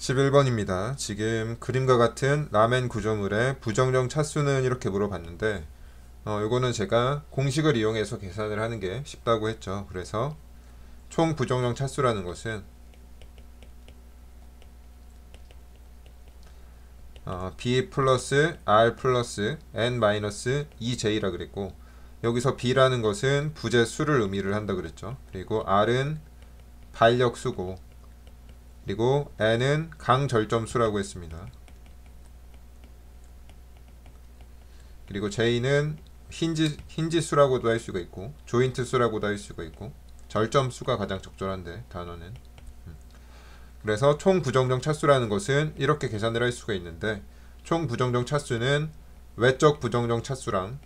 11번입니다. 지금 그림과 같은 라멘 구조물의 부정정 차수는 이렇게 물어봤는데 요거는 제가 공식을 이용해서 계산을 하는 게 쉽다고 했죠. 그래서 총 부정정 차수라는 것은 B 플러스 R 플러스 N 마이너스 2J라 그랬고, 여기서 B라는 것은 부재 수를 의미를 한다 그랬죠. 그리고 R은 반력 수고, 그리고 N은 강절점 수라고 했습니다. 그리고 J는 힌지 수라고도 할 수가 있고 조인트 수라고도 할 수가 있고 절점 수가 가장 적절한데 단어는. 그래서 총 부정정 차수라는 것은 이렇게 계산을 할 수가 있는데, 총 부정정 차수는 외적 부정정 차수랑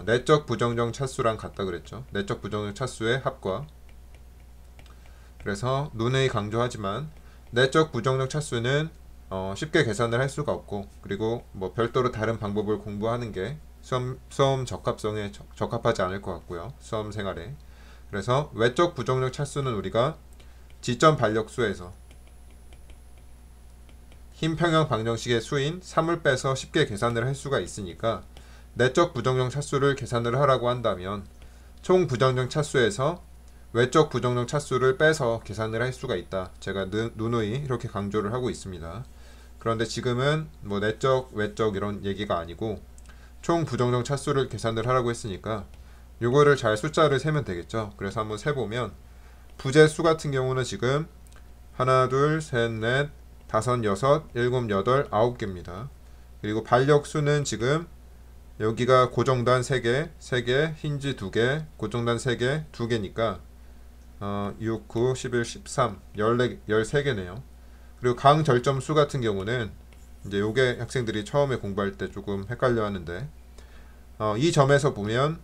내적 부정정 차수랑 같다 그랬죠. 내적 부정정 차수의 합과. 그래서 누누이 강조하지만 내적 부정정 차수는 쉽게 계산을 할 수가 없고, 그리고 뭐 별도로 다른 방법을 공부하는 게 수험 적합성에 적합하지 않을 것 같고요. 수험 생활에. 그래서 외적 부정적 차수는 우리가 지점 반력수에서 힘 평형 방정식의 수인 3을 빼서 쉽게 계산을 할 수가 있으니까, 내적 부정적 차수를 계산을 하라고 한다면 총 부정적 차수에서 외적 부정적 차수를 빼서 계산을 할 수가 있다. 제가 누누이 이렇게 강조를 하고 있습니다. 그런데 지금은 뭐 내적, 외적 이런 얘기가 아니고 총 부정적 차수를 계산을 하라고 했으니까 요거를 잘 숫자를 세면 되겠죠. 그래서 한번 세보면 부재 수 같은 경우는 지금 하나, 둘, 셋, 넷, 다섯, 여섯, 일곱, 여덟, 아홉 개입니다. 그리고 반력 수는 지금 여기가 고정단 3개, 3개, 힌지 2개, 고정단 3개, 2개니까 6, 9, 11, 13, 14, 13개네요. 그리고 강절점 수 같은 경우는 이제 요게 학생들이 처음에 공부할 때 조금 헷갈려 하는데, 이 점에서 보면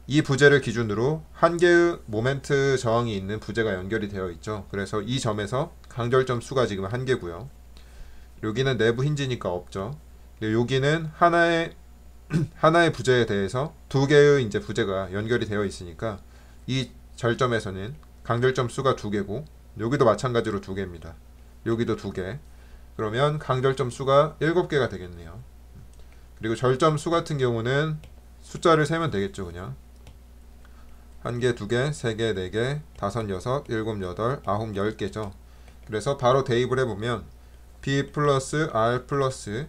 이 부재를 기준으로 한 개의 모멘트 저항이 있는 부재가 연결이 되어 있죠. 그래서 이 점에서 강절점 수가 지금 한 개고요. 여기는 내부 힌지니까 없죠. 여기는 하나의 부재에 대해서 두 개의 이제 부재가 연결이 되어 있으니까 이 절점에서는 강절점 수가 두 개고, 여기도 마찬가지로 두 개입니다. 여기도 두 개. 그러면 강절점 수가 7개가 되겠네요. 그리고 절점 수 같은 경우는 숫자를 세면 되겠죠. 그냥 한 개, 두 개, 세 개, 네 개, 다섯, 여섯, 일곱, 여덟, 아홉, 10개죠. 그래서 바로 대입을 해보면 B 플러스 R 플러스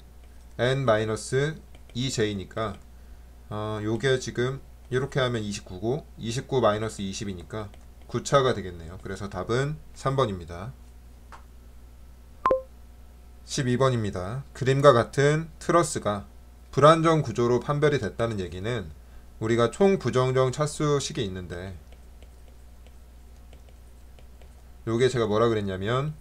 N 마이너스 2J니까 요게 지금 이렇게 하면 29고 29 마이너스 20이니까 9차가 되겠네요. 그래서 답은 3번입니다. 12번입니다. 그림과 같은 트러스가 불안정 구조로 판별이 됐다는 얘기는 우리가 총 부정정 차수식이 있는데, 요게 제가 뭐라 그랬냐면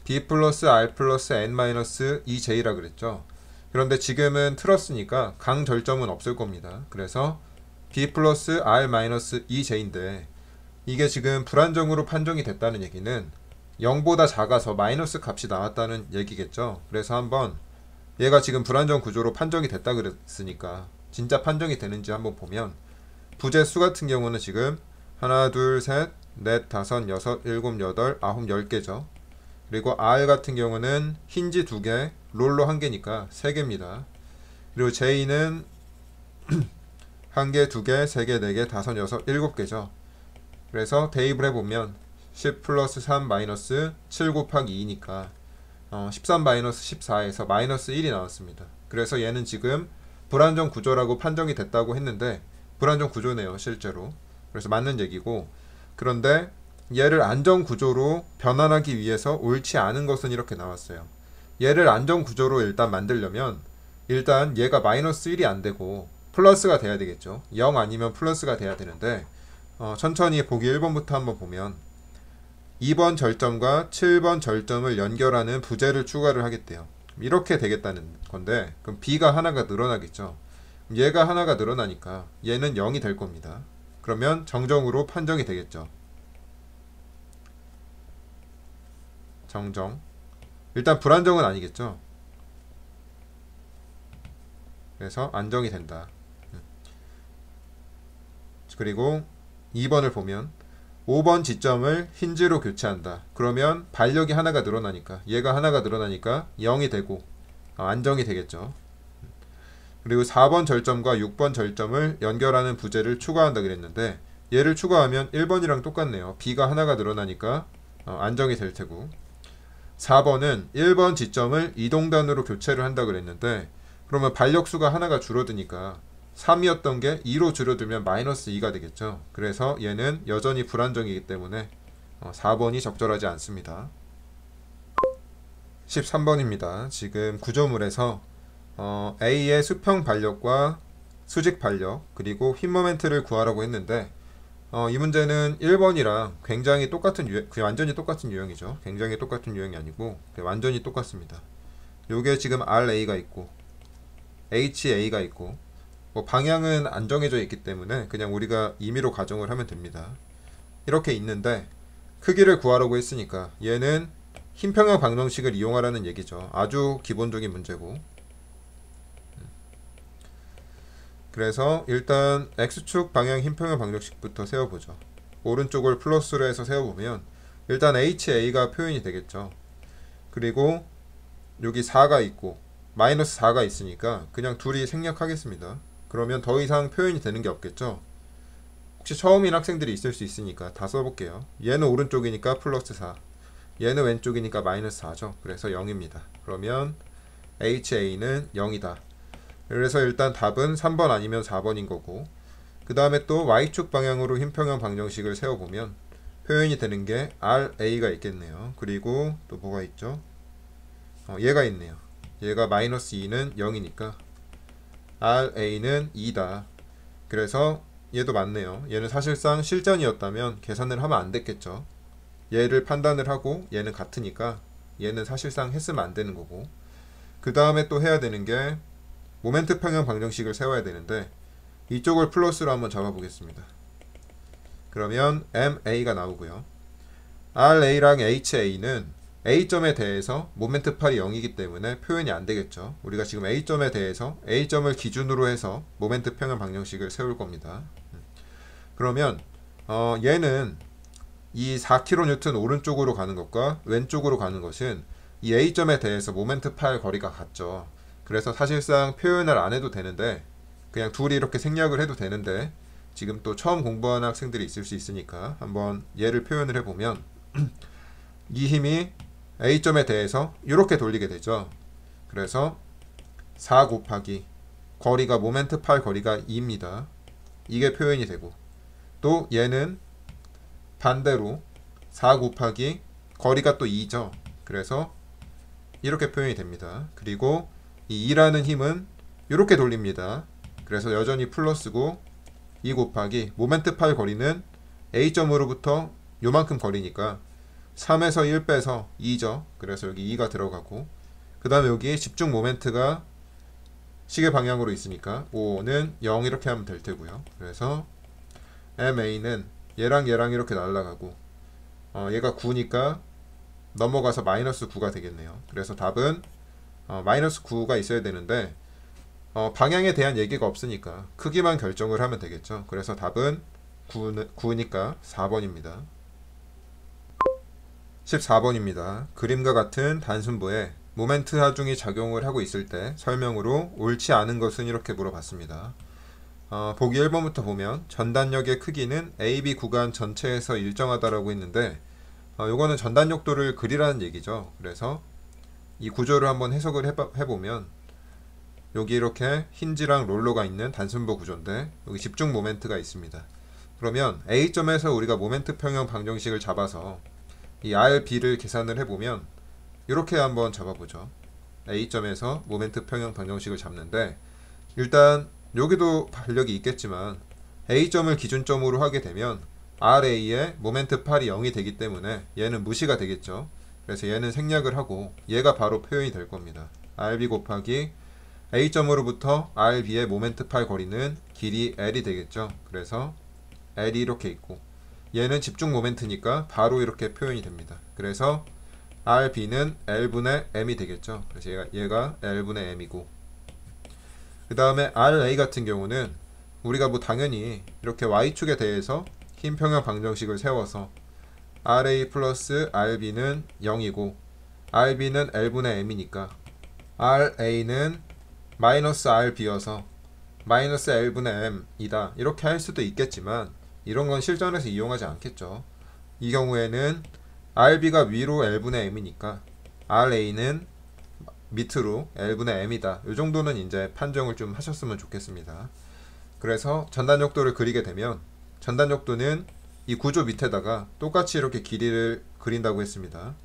B 플러스 R 플러스 N 마이너스 2J라 그랬죠. 그런데 지금은 트러스니까 강절점은 없을 겁니다. 그래서 B 플러스 R 마이너스 2J인데 이게 지금 불안정으로 판정이 됐다는 얘기는 0보다 작아서 마이너스 값이 나왔다는 얘기겠죠. 그래서 한번 얘가 지금 불안정 구조로 판정이 됐다 그랬으니까 진짜 판정이 되는지 한번 보면, 부재 수 같은 경우는 지금 하나, 둘, 셋, 넷, 다섯, 여섯, 일곱, 여덟, 아홉, 10개죠. 그리고 R 같은 경우는 힌지 2개, 롤러 1개니까 3개입니다. 그리고 J는 1개, 2개, 3개, 4개, 5, 6, 7개죠. 그래서 대입을 해보면 10 플러스 3 마이너스 7 곱하기 2니까 13 마이너스 14에서 마이너스 1이 나왔습니다. 그래서 얘는 지금 불안정 구조라고 판정이 됐다고 했는데 불안정 구조네요, 실제로. 그래서 맞는 얘기고, 그런데 얘를 안정 구조로 변환하기 위해서 옳지 않은 것은 이렇게 나왔어요. 얘를 안정 구조로 일단 만들려면 일단 얘가 마이너스 1이 안 되고 플러스가 돼야 되겠죠. 0 아니면 플러스가 돼야 되는데, 천천히 보기 1번부터 한번 보면 2번 절점과 7번 절점을 연결하는 부재를 추가를 하겠대요. 이렇게 되겠다는 건데, 그럼 B가 하나가 늘어나겠죠. 얘가 하나가 늘어나니까 얘는 0이 될 겁니다. 그러면 정정으로 판정이 되겠죠. 정정. 일단 불안정은 아니겠죠. 그래서 안정이 된다. 그리고 2번을 보면 5번 지점을 힌지로 교체한다. 그러면 반력이 하나가 늘어나니까, 얘가 하나가 늘어나니까 0이 되고 안정이 되겠죠. 그리고 4번 절점과 6번 절점을 연결하는 부재를 추가한다 그랬는데, 얘를 추가하면 1번이랑 똑같네요. B가 하나가 늘어나니까 안정이 될 테고, 4번은 1번 지점을 이동단으로 교체를 한다 그랬는데, 그러면 반력수가 하나가 줄어드니까 3이었던 게 2로 줄어들면 마이너스 2가 되겠죠. 그래서 얘는 여전히 불안정이기 때문에 4번이 적절하지 않습니다. 13번입니다. 지금 구조물에서 A의 수평 반력과 수직 반력 그리고 휨 모멘트를 구하라고 했는데, 이 문제는 1번이랑 굉장히 똑같은 완전히 똑같은 유형이죠. 굉장히 똑같은 유형이 아니고 완전히 똑같습니다. 요게 지금 RA가 있고 HA가 있고, 뭐 방향은 안 정해져 있기 때문에 그냥 우리가 임의로 가정을 하면 됩니다. 이렇게 있는데 크기를 구하라고 했으니까 얘는 흰평형 방정식을 이용하라는 얘기죠. 아주 기본적인 문제고, 그래서 일단 X축 방향 흰평형 방정식부터 세워보죠. 오른쪽을 플러스로 해서 세워보면 일단 HA가 표현이 되겠죠. 그리고 여기 4가 있고 마이너스 4가 있으니까 그냥 둘이 생략하겠습니다. 그러면 더 이상 표현이 되는 게 없겠죠. 혹시 처음인 학생들이 있을 수 있으니까 다 써볼게요. 얘는 오른쪽이니까 플러스 4, 얘는 왼쪽이니까 마이너스 4죠. 그래서 0입니다. 그러면 HA는 0이다. 그래서 일단 답은 3번 아니면 4번인 거고, 그 다음에 또 Y축 방향으로 흰평형 방정식을 세워보면 표현이 되는 게 RA가 있겠네요. 그리고 또 뭐가 있죠? 얘가 있네요. 얘가 마이너스 2는 0이니까 RA는 2다. 그래서 얘도 맞네요. 얘는 사실상 실전이었다면 계산을 하면 안 됐겠죠. 얘를 판단을 하고 얘는 같으니까 얘는 사실상 했으면 안 되는 거고, 그 다음에 또 해야 되는 게 모멘트 평형 방정식을 세워야 되는데, 이쪽을 플러스로 한번 잡아보겠습니다. 그러면 MA가 나오고요. RA랑 HA는 A점에 대해서 모멘트 팔이 0이기 때문에 표현이 안 되겠죠. 우리가 지금 A점에 대해서 A점을 기준으로 해서 모멘트 평형 방정식을 세울 겁니다. 그러면 얘는 이 4kN 오른쪽으로 가는 것과 왼쪽으로 가는 것은 이 A점에 대해서 모멘트 팔 거리가 같죠. 그래서 사실상 표현을 안 해도 되는데, 그냥 둘이 이렇게 생략을 해도 되는데, 지금 또 처음 공부하는 학생들이 있을 수 있으니까 한번 얘를 표현을 해보면 이 힘이 A점에 대해서 이렇게 돌리게 되죠. 그래서 4 곱하기 거리가 모멘트 팔 거리가 2입니다. 이게 표현이 되고, 또 얘는 반대로 4 곱하기 거리가 또 2죠. 그래서 이렇게 표현이 됩니다. 그리고 이 2라는 힘은 이렇게 돌립니다. 그래서 여전히 플러스고, 2 곱하기 모멘트 팔 거리는 A점으로부터 요만큼 거리니까 3에서 1 빼서 2죠. 그래서 여기 2가 들어가고, 그 다음에 여기 집중 모멘트가 시계 방향으로 있으니까 5는 0 이렇게 하면 될 테고요. 그래서 MA는 얘랑 얘랑 이렇게 날아가고, 얘가 9니까 넘어가서 마이너스 9가 되겠네요. 그래서 답은 마이너스 9가 있어야 되는데, 방향에 대한 얘기가 없으니까 크기만 결정을 하면 되겠죠. 그래서 답은 9니까 4번입니다. 14번입니다. 그림과 같은 단순부에 모멘트 하중이 작용을 하고 있을 때 설명으로 옳지 않은 것은 이렇게 물어봤습니다. 보기 1번부터 보면 전단력의 크기는 AB 구간 전체에서 일정하다라고 했는데, 요거는 전단력도를 그리라는 얘기죠. 그래서 이 구조를 한번 해석을 해보면 여기 이렇게 힌지랑 롤러가 있는 단순부 구조인데, 여기 집중 모멘트가 있습니다. 그러면 A점에서 우리가 모멘트 평형 방정식을 잡아서 이 RB를 계산을 해보면 이렇게 한번 잡아보죠. A점에서 모멘트 평형 방정식을 잡는데, 일단 여기도 반력이 있겠지만 A점을 기준점으로 하게 되면 RA의 모멘트 팔이 0이 되기 때문에 얘는 무시가 되겠죠. 그래서 얘는 생략을 하고 얘가 바로 표현이 될 겁니다. RB 곱하기 A점으로부터 RB의 모멘트 팔 거리는 길이 L이 되겠죠. 그래서 L이 이렇게 있고, 얘는 집중 모멘트니까 바로 이렇게 표현이 됩니다. 그래서 RB는 L분의 M이 되겠죠. 그래서 얘가 L분의 M이고, 그 다음에 RA 같은 경우는 우리가 뭐 당연히 이렇게 Y축에 대해서 흰 평형 방정식을 세워서 RA 플러스 RB는 0이고 RB는 L분의 M이니까 RA는 마이너스 RB여서 마이너스 L분의 M이다. 이렇게 할 수도 있겠지만 이런 건 실전에서 이용하지 않겠죠. 이 경우에는 RB가 위로 L분의 M이니까 RA는 밑으로 L분의 M이다. 이 정도는 이제 판정을 좀 하셨으면 좋겠습니다. 그래서 전단역도를 그리게 되면 전단역도는 이 구조 밑에다가 똑같이 이렇게 길이를 그린다고 했습니다.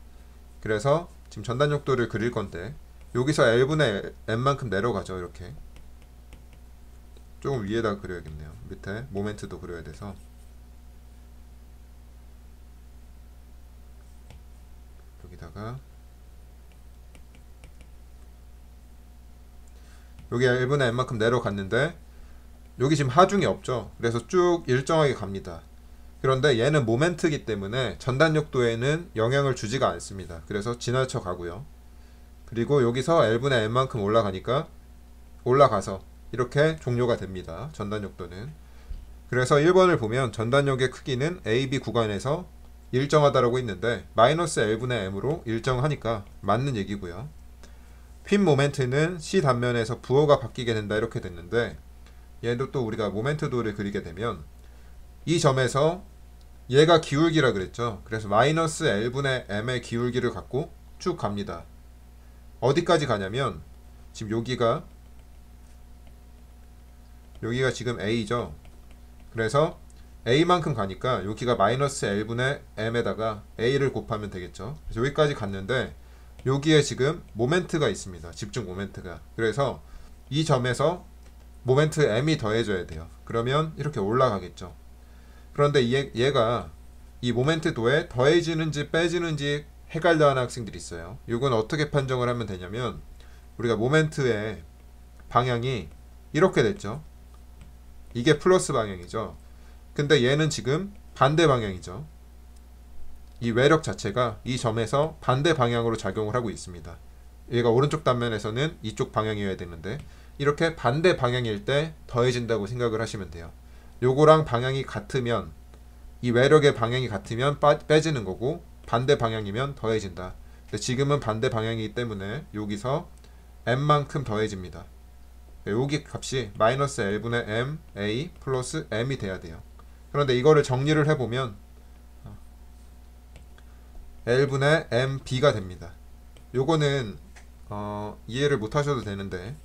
그래서 지금 전단역도를 그릴 건데 여기서 L분의 M만큼 내려가죠. 이렇게 조금 위에다가 그려야겠네요. 밑에 모멘트도 그려야 돼서 여기다가 여기 L분의 M만큼 내려갔는데 여기 지금 하중이 없죠. 그래서 쭉 일정하게 갑니다. 그런데 얘는 모멘트이기 때문에 전단역도에는 영향을 주지가 않습니다. 그래서 지나쳐 가고요. 그리고 여기서 L분의 M만큼 올라가니까 올라가서 이렇게 종료가 됩니다. 전단역도는. 그래서 1번을 보면 전단역의 크기는 AB 구간에서 일정하다라고 있는데 마이너스 L분의 M으로 일정하니까 맞는 얘기고요. 휨 모멘트는 C 단면에서 부호가 바뀌게 된다 이렇게 됐는데 얘도 또 우리가 모멘트 도를 그리게 되면 이 점에서 얘가 기울기라 그랬죠. 그래서 마이너스 L분의 M의 기울기를 갖고 쭉 갑니다. 어디까지 가냐면 지금 여기가 지금 A죠. 그래서 A만큼 가니까 여기가 마이너스 L분의 M에다가 A를 곱하면 되겠죠. 그래서 여기까지 갔는데 여기에 지금 모멘트가 있습니다. 집중 모멘트가. 그래서 이 점에서 모멘트 M이 더해져야 돼요. 그러면 이렇게 올라가겠죠. 그런데 얘가 이 모멘트 도에 더해지는지 빼지는지 헷갈려하는 학생들이 있어요. 이건 어떻게 판정을 하면 되냐면 우리가 모멘트의 방향이 이렇게 됐죠. 이게 플러스 방향이죠. 근데 얘는 지금 반대 방향이죠. 이 외력 자체가 이 점에서 반대 방향으로 작용을 하고 있습니다. 얘가 오른쪽 단면에서는 이쪽 방향이어야 되는데 이렇게 반대 방향일 때 더해진다고 생각을 하시면 돼요. 요거랑 방향이 같으면 이 외력의 방향이 같으면 빼지는 거고 반대 방향이면 더해진다. 근데 지금은 반대 방향이기 때문에 여기서 M만큼 더해집니다. 여기 값이 마이너스 L분의 M, A 플러스 M이 돼야 돼요. 그런데 이거를 정리를 해보면 L분의 M, B가 됩니다. 요거는 이해를 못 하셔도 되는데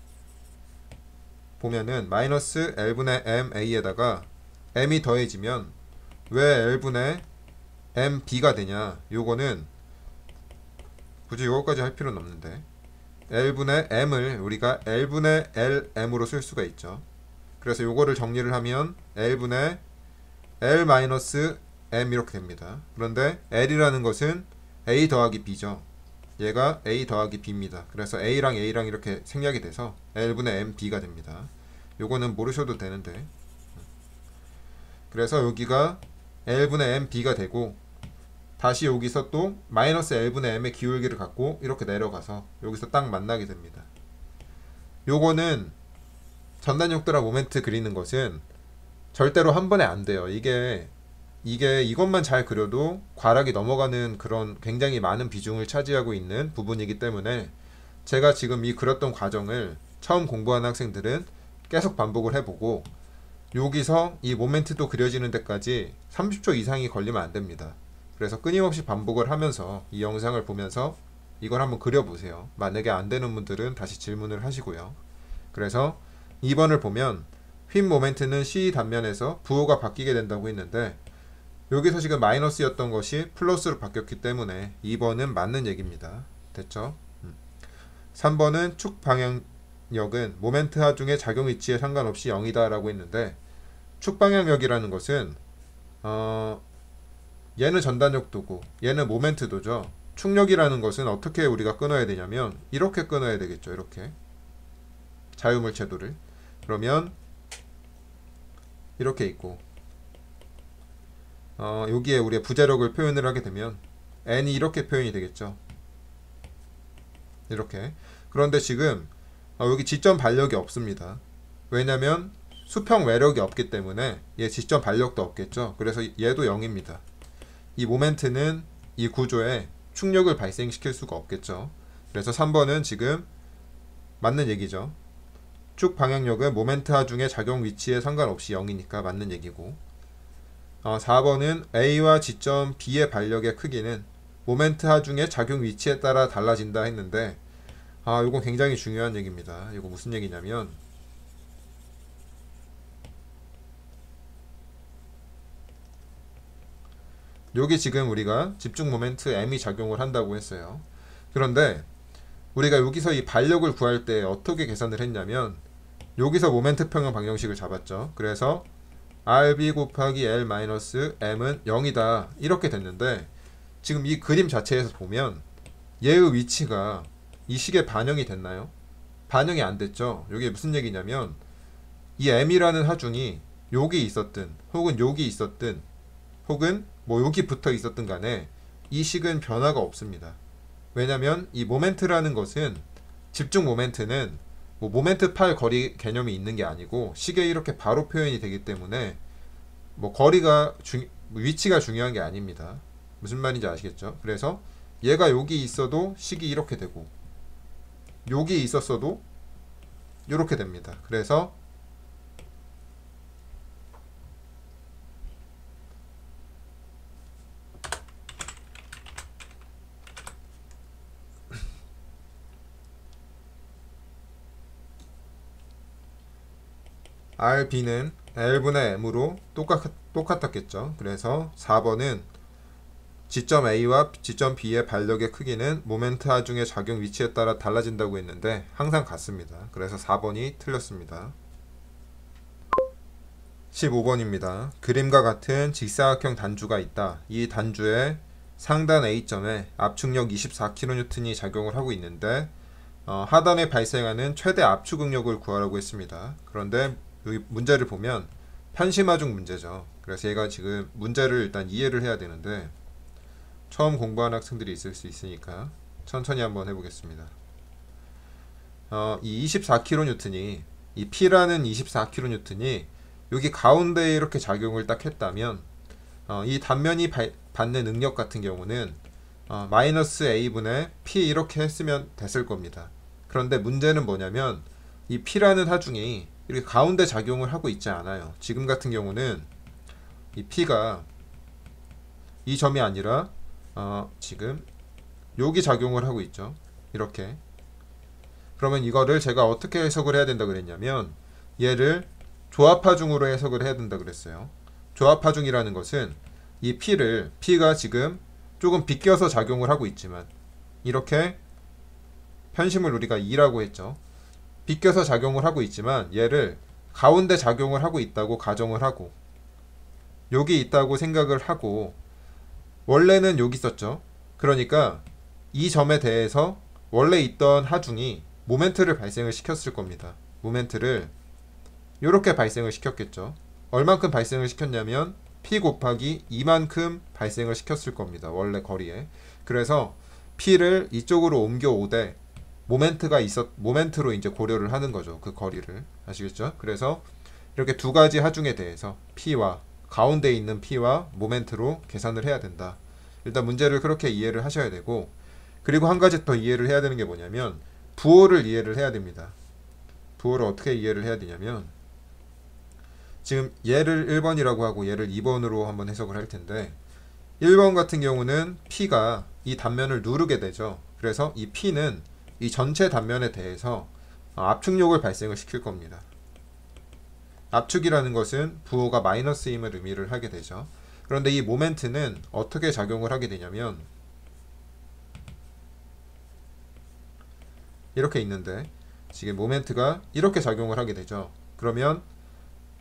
보면은 마이너스 L분의 M, A에다가 M이 더해지면 왜 L분의 M, B가 되냐. 요거는 굳이 요거까지 할 필요는 없는데 L분의 M을 우리가 L분의 LM으로 쓸 수가 있죠. 그래서 요거를 정리를 하면 L분의 L 마이너스 M 이렇게 됩니다. 그런데 L이라는 것은 A 더하기 B죠. 얘가 A 더하기 B입니다. 그래서 A랑 A랑 이렇게 생략이 돼서 L분의 M, B가 됩니다. 요거는 모르셔도 되는데 그래서 여기가 L분의 M, B가 되고 다시 여기서 또 마이너스 L분의 M의 기울기를 갖고 이렇게 내려가서 여기서 딱 만나게 됩니다. 요거는 전단역도랑 모멘트 그리는 것은 절대로 한 번에 안 돼요. 이게 이것만 잘 그려도 과락이 넘어가는 그런 굉장히 많은 비중을 차지하고 있는 부분이기 때문에 제가 지금 이 그렸던 과정을 처음 공부하는 학생들은 계속 반복을 해보고 여기서 이 모멘트도 그려지는 데까지 30초 이상이 걸리면 안 됩니다. 그래서 끊임없이 반복을 하면서 이 영상을 보면서 이걸 한번 그려보세요. 만약에 안 되는 분들은 다시 질문을 하시고요. 그래서 2번을 보면 휨 모멘트는 C 단면에서 부호가 바뀌게 된다고 했는데 여기서 지금 마이너스였던 것이 플러스로 바뀌었기 때문에 2번은 맞는 얘기입니다. 됐죠? 3번은 축 방향력은 모멘트 하중의 작용 위치에 상관없이 0이다 라고 했는데 축 방향력이라는 것은 얘는 전단역도고 얘는 모멘트도죠. 축력이라는 것은 어떻게 우리가 끊어야 되냐면 이렇게 끊어야 되겠죠. 이렇게 자유물체도를 그러면 이렇게 있고 여기에 우리의 부재력을 표현을 하게 되면 n이 이렇게 표현이 되겠죠. 이렇게. 그런데 지금 여기 지점 반력이 없습니다. 왜냐면 수평 외력이 없기 때문에 얘 지점 반력도 없겠죠. 그래서 얘도 0입니다. 이 모멘트는 이 구조에 충격을 발생시킬 수가 없겠죠. 그래서 3번은 지금 맞는 얘기죠. 축 방향력은 모멘트 하중의 작용 위치에 상관없이 0이니까 맞는 얘기고, 4번은 A와 지점 B의 반력의 크기는 모멘트 하중의 작용 위치에 따라 달라진다 했는데, 이건 굉장히 중요한 얘기입니다. 이거 무슨 얘기냐면, 여기 지금 우리가 집중 모멘트 M이 작용을 한다고 했어요. 그런데 우리가 여기서 이 반력을 구할 때 어떻게 계산을 했냐면, 여기서 모멘트 평형 방정식을 잡았죠. 그래서 RB 곱하기 L-M은 0이다 이렇게 됐는데, 지금 이 그림 자체에서 보면 얘의 위치가 이 식에 반영이 됐나요? 반영이 안 됐죠. 이게 무슨 얘기냐면, 이 M이라는 하중이 여기 있었든 혹은 여기 있었든 혹은 뭐 여기 붙어 있었든 간에 이 식은 변화가 없습니다. 왜냐면 이 모멘트라는 것은, 집중 모멘트는 뭐 모멘트 팔 거리 개념이 있는 게 아니고 식에 이렇게 바로 표현이 되기 때문에 뭐 거리가 위치가 중요한 게 아닙니다. 무슨 말인지 아시겠죠? 그래서 얘가 여기 있어도 식이 이렇게 되고 여기 있었어도 이렇게 됩니다. 그래서 RB는 L분의 M으로 똑같았겠죠. 그래서 4번은 지점 A와 지점 B의 반력의 크기는 모멘트 하중의 작용 위치에 따라 달라진다고 했는데 항상 같습니다. 그래서 4번이 틀렸습니다. 15번입니다. 그림과 같은 직사각형 단주가 있다. 이 단주의 상단 A점에 압축력 24kN이 작용을 하고 있는데, 하단에 발생하는 최대 압축 응력을 구하라고 했습니다. 그런데 여기 문제를 보면 편심하중 문제죠. 그래서 얘가 지금 문제를 일단 이해를 해야 되는데, 처음 공부하는 학생들이 있을 수 있으니까 천천히 한번 해보겠습니다. 이 24kN이, 이 P라는 24kN이 여기 가운데에 이렇게 작용을 딱 했다면, 이 단면이 받는 응력 같은 경우는 마이너스 A분의 P 이렇게 했으면 됐을 겁니다. 그런데 문제는 뭐냐면, 이 P라는 하중이 이렇게 가운데 작용을 하고 있지 않아요. 지금 같은 경우는 이 P가 이 점이 아니라 지금 여기 작용을 하고 있죠. 이렇게. 그러면 이거를 제가 어떻게 해석을 해야 된다 그랬냐면, 얘를 조합하중으로 해석을 해야 된다 그랬어요. 조합하중이라는 것은 이 P가 지금 조금 비껴서 작용을 하고 있지만, 이렇게 편심을 우리가 2라고 했죠. 비껴서 작용을 하고 있지만 얘를 가운데 작용을 하고 있다고 가정을 하고, 여기 있다고 생각을 하고, 원래는 여기 있었죠. 그러니까 이 점에 대해서 원래 있던 하중이 모멘트를 발생을 시켰을 겁니다. 모멘트를 이렇게 발생을 시켰겠죠. 얼만큼 발생을 시켰냐면 P 곱하기 2만큼 발생을 시켰을 겁니다. 원래 거리에. 그래서 P를 이쪽으로 옮겨오되 모멘트로 이제 고려를 하는 거죠. 그 거리를. 아시겠죠? 그래서 이렇게 두 가지 하중에 대해서 P와 가운데 있는 P와 모멘트로 계산을 해야 된다. 일단 문제를 그렇게 이해를 하셔야 되고, 그리고 한 가지 더 이해를 해야 되는 게 뭐냐면, 부호를 이해를 해야 됩니다. 부호를 어떻게 이해를 해야 되냐면, 지금 얘를 1번이라고 하고 얘를 2번으로 한번 해석을 할 텐데, 1번 같은 경우는 P가 이 단면을 누르게 되죠. 그래서 이 P는 이 전체 단면에 대해서 압축력을 발생을 시킬 겁니다. 압축이라는 것은 부호가 마이너스임을 의미를 하게 되죠. 그런데 이 모멘트는 어떻게 작용을 하게 되냐면, 이렇게 있는데 지금 모멘트가 이렇게 작용을 하게 되죠. 그러면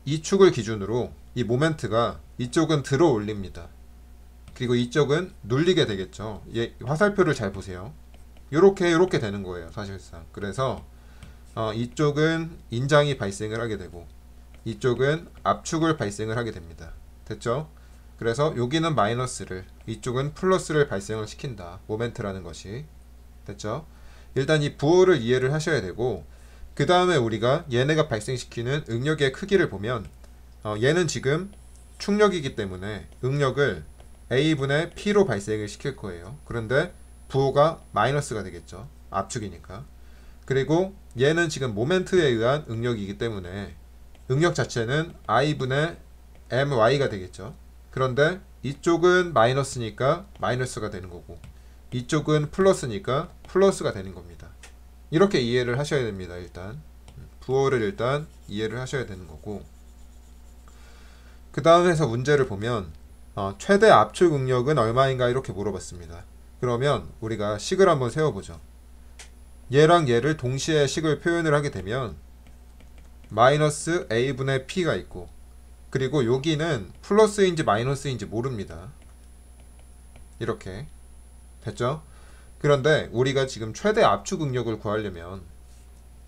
이 축을 기준으로 이 모멘트가 이쪽은 들어 올립니다. 그리고 이쪽은 눌리게 되겠죠. 화살표를 잘 보세요. 요렇게 되는 거예요, 사실상. 그래서 이쪽은 인장이 발생을 하게 되고 이쪽은 압축을 발생을 하게 됩니다. 됐죠? 그래서 여기는 마이너스를, 이쪽은 플러스를 발생을 시킨다. 모멘트라는 것이. 됐죠? 일단 이 부호를 이해를 하셔야 되고, 그 다음에 우리가 얘네가 발생시키는 응력의 크기를 보면 얘는 지금 충력이기 때문에 응력을 A분의 P로 발생을 시킬 거예요. 그런데 부호가 마이너스가 되겠죠. 압축이니까. 그리고 얘는 지금 모멘트에 의한 응력이기 때문에 응력 자체는 I분의 MY가 되겠죠. 그런데 이쪽은 마이너스니까 마이너스가 되는 거고 이쪽은 플러스니까 플러스가 되는 겁니다. 이렇게 이해를 하셔야 됩니다. 일단 부호를 일단 이해를 하셔야 되는 거고, 그 다음에서 문제를 보면 최대 압축 응력은 얼마인가 이렇게 물어봤습니다. 그러면 우리가 식을 한번 세워보죠. 얘랑 얘를 동시에 식을 표현을 하게 되면 마이너스 A분의 P가 있고, 그리고 여기는 플러스인지 마이너스인지 모릅니다. 이렇게 됐죠? 그런데 우리가 지금 최대 압축 응력을 구하려면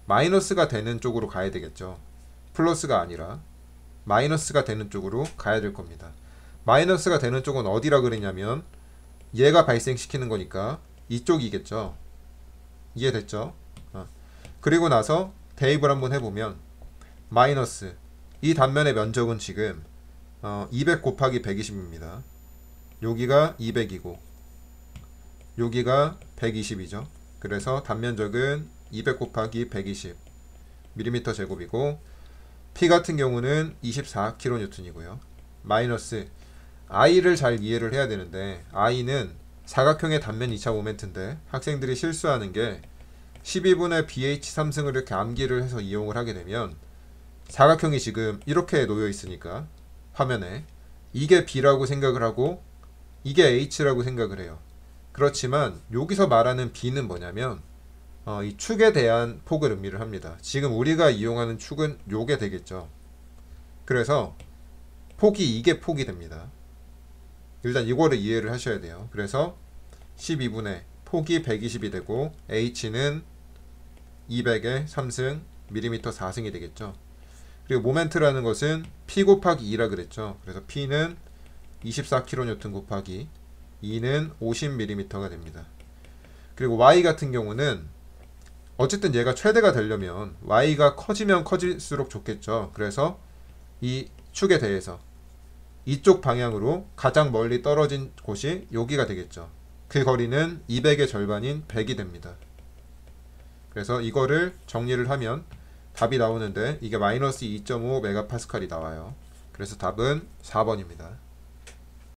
마이너스가 되는 쪽으로 가야 되겠죠. 플러스가 아니라 마이너스가 되는 쪽으로 가야 될 겁니다. 마이너스가 되는 쪽은 어디라 그랬냐면 얘가 발생시키는 거니까 이쪽이겠죠. 이해됐죠? 그리고 나서 대입을 한번 해보면 마이너스 이 단면의 면적은 지금 200 곱하기 120입니다. 여기가 200이고 여기가 120이죠. 그래서 단면적은 200 곱하기 120 mm 제곱이고 P 같은 경우는 24kN이고요. 마이너스 I를 잘 이해를 해야 되는데 I는 사각형의 단면 2차 모멘트인데 학생들이 실수하는 게 12분의 BH3승을 이렇게 암기를 해서 이용을 하게 되면 사각형이 지금 이렇게 놓여 있으니까 화면에 이게 B라고 생각을 하고 이게 H라고 생각을 해요. 그렇지만 여기서 말하는 B는 뭐냐면 이 축에 대한 폭을 의미를 합니다. 지금 우리가 이용하는 축은 요게 되겠죠. 그래서 폭이 이게 폭이 됩니다. 일단 이거를 이해를 하셔야 돼요. 그래서 12분의 폭이 120이 되고 H는 200의 3승 mm 4승이 되겠죠. 그리고 모멘트라는 것은 P 곱하기 2라 그랬죠. 그래서 P는 24kN 곱하기 2는 50mm가 됩니다. 그리고 Y 같은 경우는 어쨌든 얘가 최대가 되려면 Y가 커지면 커질수록 좋겠죠. 그래서 이 축에 대해서 이쪽 방향으로 가장 멀리 떨어진 곳이 여기가 되겠죠. 그 거리는 200의 절반인 100이 됩니다. 그래서 이거를 정리를 하면 답이 나오는데 이게 마이너스 2.5 메가파스칼이 나와요. 그래서 답은 4번입니다.